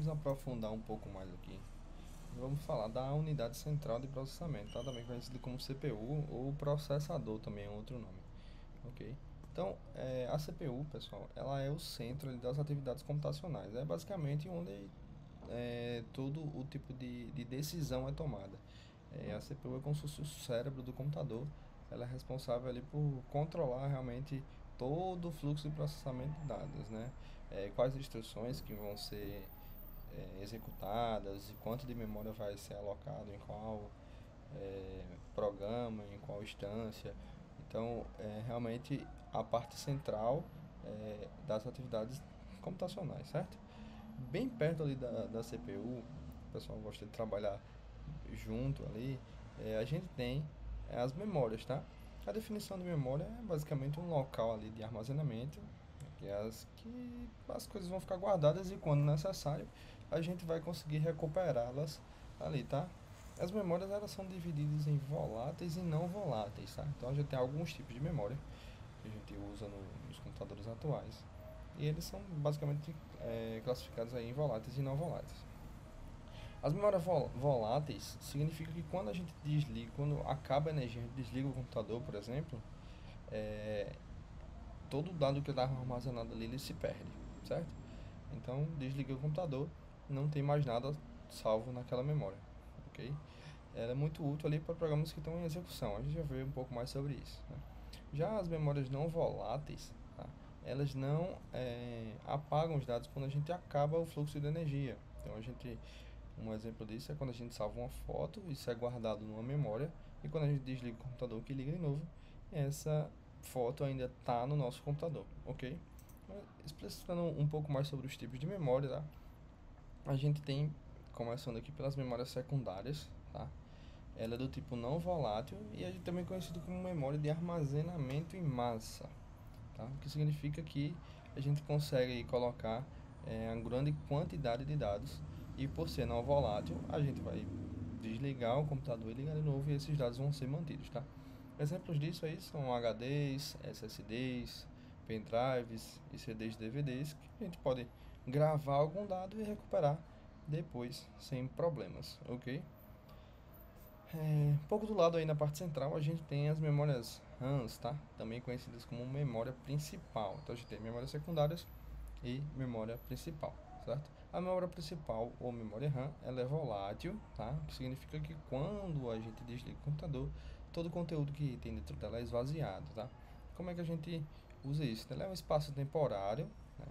vamos aprofundar um pouco mais aqui. Vamos falar da unidade central de processamento, tá? Também conhecido como CPU ou processador, também é outro nome, ok? Então, a CPU, pessoal, ela é o centro ali das atividades computacionais. É basicamente onde todo o tipo de decisão é tomada. A CPU é como se fosse o cérebro do computador. Ela é responsável ali por controlar realmente todo o fluxo de processamento de dados, né? Quais instruções que vão ser executadas e quanto de memória vai ser alocado em qual programa, em qual instância. Então, realmente a parte central das atividades computacionais, certo? Bem perto ali da CPU, o pessoal gosta de trabalhar junto ali, a gente tem as memórias, tá? A definição de memória é basicamente um local ali de armazenamento, que as coisas vão ficar guardadas e quando necessário a gente vai conseguir recuperá-las ali, tá? As memórias elas são divididas em voláteis e não voláteis, tá? Então a gente tem alguns tipos de memória que a gente usa nos computadores atuais e eles são basicamente classificados aí em voláteis e não voláteis. As memórias voláteis significa que quando a gente desliga, quando acaba a energia, a gente desliga o computador, por exemplo, é, todo o dado que está armazenado ali ele se perde, certo? Então, desliguei o computador, não tem mais nada salvo naquela memória, ok? Ela é muito útil ali para programas que estão em execução. A gente já vê um pouco mais sobre isso, né? Já as memórias não voláteis, tá? Elas não apagam os dados quando a gente acaba o fluxo de energia. Então, um exemplo disso é quando a gente salva uma foto, isso é guardado numa memória, e quando a gente desliga o computador que liga de novo, essa foto ainda está no nosso computador, ok? Explicando um pouco mais sobre os tipos de memória, tá? A gente tem, começando aqui pelas memórias secundárias, tá? Ela é do tipo não volátil e a gente também é conhecido como memória de armazenamento em massa, tá? O que significa que a gente consegue aí colocar uma grande quantidade de dados e por ser não volátil, a gente vai desligar o computador e ligar de novo e esses dados vão ser mantidos, tá? Exemplos disso aí são HDs, SSDs, pendrives e CDs de DVDs que a gente pode gravar algum dado e recuperar depois sem problemas, ok? Um pouco do lado aí na parte central a gente tem as memórias RAMs, tá? Também conhecidas como memória principal. Então a gente tem memórias secundárias e memória principal, certo? A memória principal ou memória RAM, ela é volátil, tá? Que significa que quando a gente desliga o computador, todo o conteúdo que tem dentro dela é esvaziado, tá? Como é que a gente usa isso? Ela é um espaço temporário, né?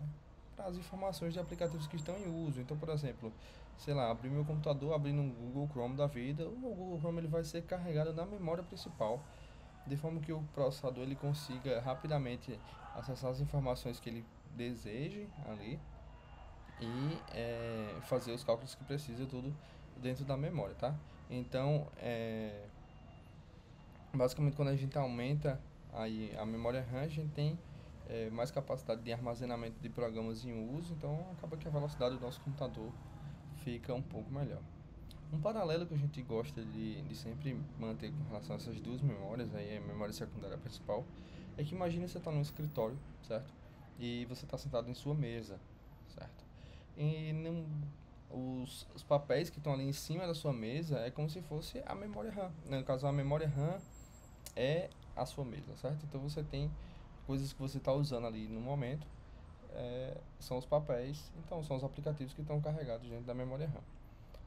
Para as informações de aplicativos que estão em uso. Então, por exemplo, sei lá, abrir meu computador, abrindo um Google Chrome da vida, o Google Chrome ele vai ser carregado na memória principal, de forma que o processador ele consiga rapidamente acessar as informações que ele deseje ali e fazer os cálculos que precisa tudo dentro da memória, tá? Então, basicamente quando a gente aumenta aí a memória RAM, a gente tem mais capacidade de armazenamento de programas em uso, então acaba que a velocidade do nosso computador fica um pouco melhor. Um paralelo que a gente gosta de sempre manter com relação a essas duas memórias, aí a memória secundária e a principal, é que imagine você está num escritório, certo? E você está sentado em sua mesa, certo? E os papéis que estão ali em cima da sua mesa é como se fosse a memória RAM. No caso, a memória RAM é a sua mesa, certo? Então você tem coisas que você está usando ali no momento, são os papéis, então são os aplicativos que estão carregados dentro da memória RAM,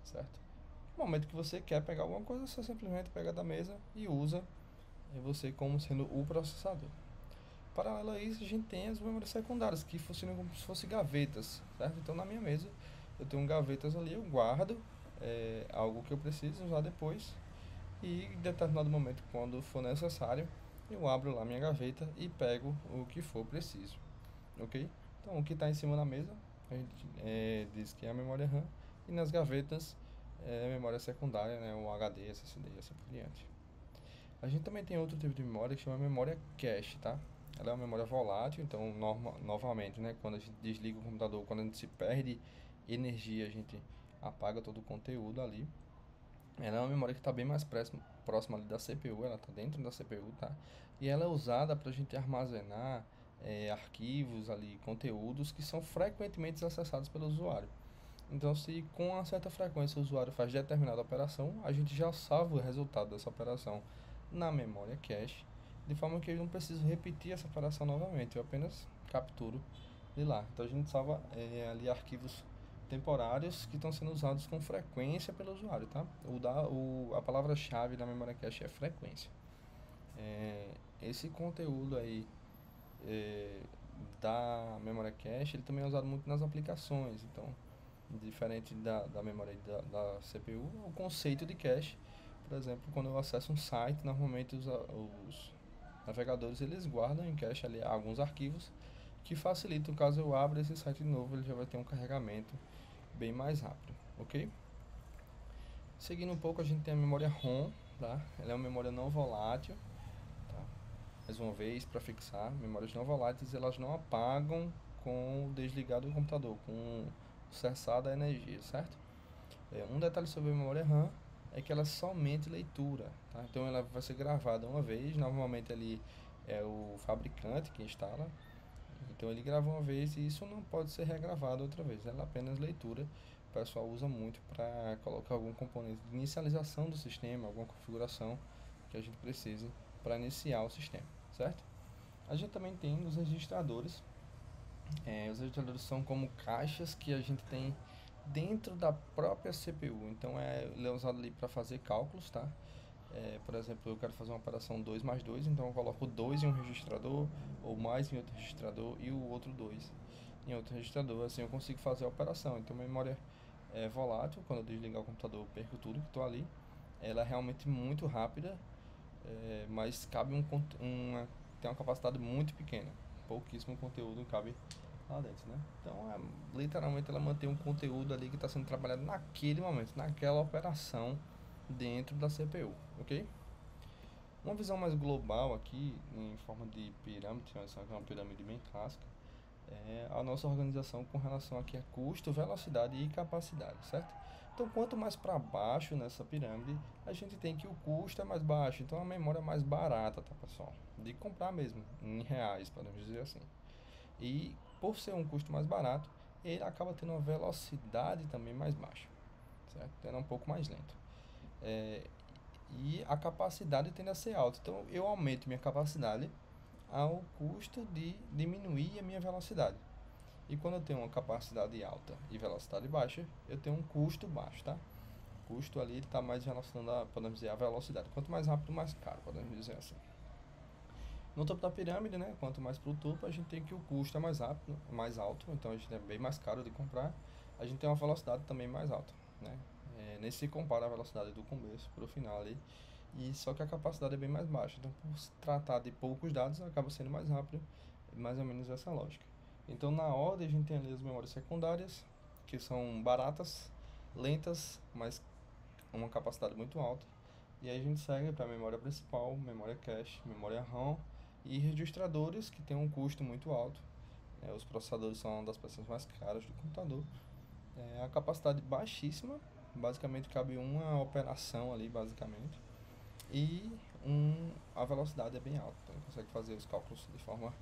certo? No momento que você quer pegar alguma coisa, você simplesmente pega da mesa e usa você como sendo o processador. Paralelo a isso, a gente tem as memórias secundárias, que funcionam como se fossem gavetas, certo? Então, na minha mesa, eu tenho gavetas ali, eu guardo algo que eu preciso usar depois e, em determinado momento, quando for necessário, eu abro lá minha gaveta e pego o que for preciso, ok? Então, o que está em cima da mesa, a gente diz que é a memória RAM, e nas gavetas é a memória secundária, né? O HD, SSD e assim por diante. A gente também tem outro tipo de memória que chama memória cache, tá? Ela é uma memória volátil, então novamente, né, quando a gente desliga o computador, quando a gente se perde energia, a gente apaga todo o conteúdo ali. Ela é uma memória que está bem mais próxima ali da CPU, ela está dentro da CPU, tá? E ela é usada para a gente armazenar arquivos ali, conteúdos que são frequentemente acessados pelo usuário. Então, se com uma certa frequência o usuário faz determinada operação, a gente já salva o resultado dessa operação na memória cache, de forma que eu não preciso repetir essa operação novamente, eu apenas capturo de lá. Então, a gente salva ali arquivos temporários que estão sendo usados com frequência pelo usuário, tá? A palavra-chave da memória cache é frequência. Esse conteúdo aí é, da memória cache, ele também é usado muito nas aplicações, então diferente da memória da CPU, o conceito de cache, por exemplo, quando eu acesso um site, normalmente os navegadores eles guardam em cache ali alguns arquivos que facilitam, caso eu abra esse site de novo, ele já vai ter um carregamento bem mais rápido, ok? Seguindo um pouco, a gente tem a memória ROM, tá? Ela é uma memória não volátil, tá? Mais uma vez, para fixar, memórias não voláteis, elas não apagam com o desligar do computador, com o cessar da energia, certo? Um detalhe sobre a memória RAM é que ela é somente leitura, tá? Então ela vai ser gravada uma vez, normalmente ali é o fabricante que instala, então ele grava uma vez e isso não pode ser regravado outra vez, ela é apenas leitura. O pessoal usa muito para colocar algum componente de inicialização do sistema, alguma configuração que a gente precise para iniciar o sistema, certo? A gente também tem os registradores. Os registradores são como caixas que a gente tem dentro da própria CPU. Então ele é usado ali para fazer cálculos, tá? Por exemplo, eu quero fazer uma operação 2 mais 2, então eu coloco 2 em um registrador, ou mais em outro registrador, e o outro 2 em outro registrador. Assim eu consigo fazer a operação. Então, memória volátil, quando eu desligar o computador, eu perco tudo que estou ali. Ela é realmente muito rápida, mas cabe tem uma capacidade muito pequena. Pouquíssimo conteúdo cabe lá dentro, né? Então, literalmente ela mantém um conteúdo ali que está sendo trabalhado naquele momento, naquela operação dentro da CPU, ok? Uma visão mais global aqui, em forma de pirâmide, essa aqui é uma pirâmide bem clássica, é a nossa organização com relação aqui a custo, velocidade e capacidade, certo? Então, quanto mais para baixo nessa pirâmide, a gente tem que o custo é mais baixo, então a memória é mais barata, tá, pessoal? De comprar mesmo, em reais, podemos dizer assim. E por ser um custo mais barato, ele acaba tendo uma velocidade também mais baixa, certo? Então, é um pouco mais lento. É, e a capacidade tende a ser alta. Então, eu aumento minha capacidade ao custo de diminuir a minha velocidade. E quando eu tenho uma capacidade alta e velocidade baixa, eu tenho um custo baixo, tá? O custo ali está mais relacionado a, podemos dizer, a velocidade. Quanto mais rápido, mais caro, podemos dizer assim. No topo da pirâmide, né? Quanto mais para o topo, a gente tem que o custo é mais rápido, mais alto, então a gente é bem mais caro de comprar. A gente tem uma velocidade também mais alta, né? Nem se compara a velocidade do começo para o final ali. E só que a capacidade é bem mais baixa. Então, por se tratar de poucos dados, acaba sendo mais rápido, mais ou menos essa lógica. Então, na ordem, a gente tem ali as memórias secundárias, que são baratas, lentas, mas uma capacidade muito alta. E aí a gente segue para a memória principal, memória cache, memória RAM e registradores que tem um custo muito alto. Os processadores são uma das peças mais caras do computador. A capacidade baixíssima, basicamente cabe uma operação ali, basicamente. E a velocidade é bem alta, então ele consegue fazer os cálculos de forma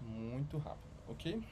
muito rápida, ok?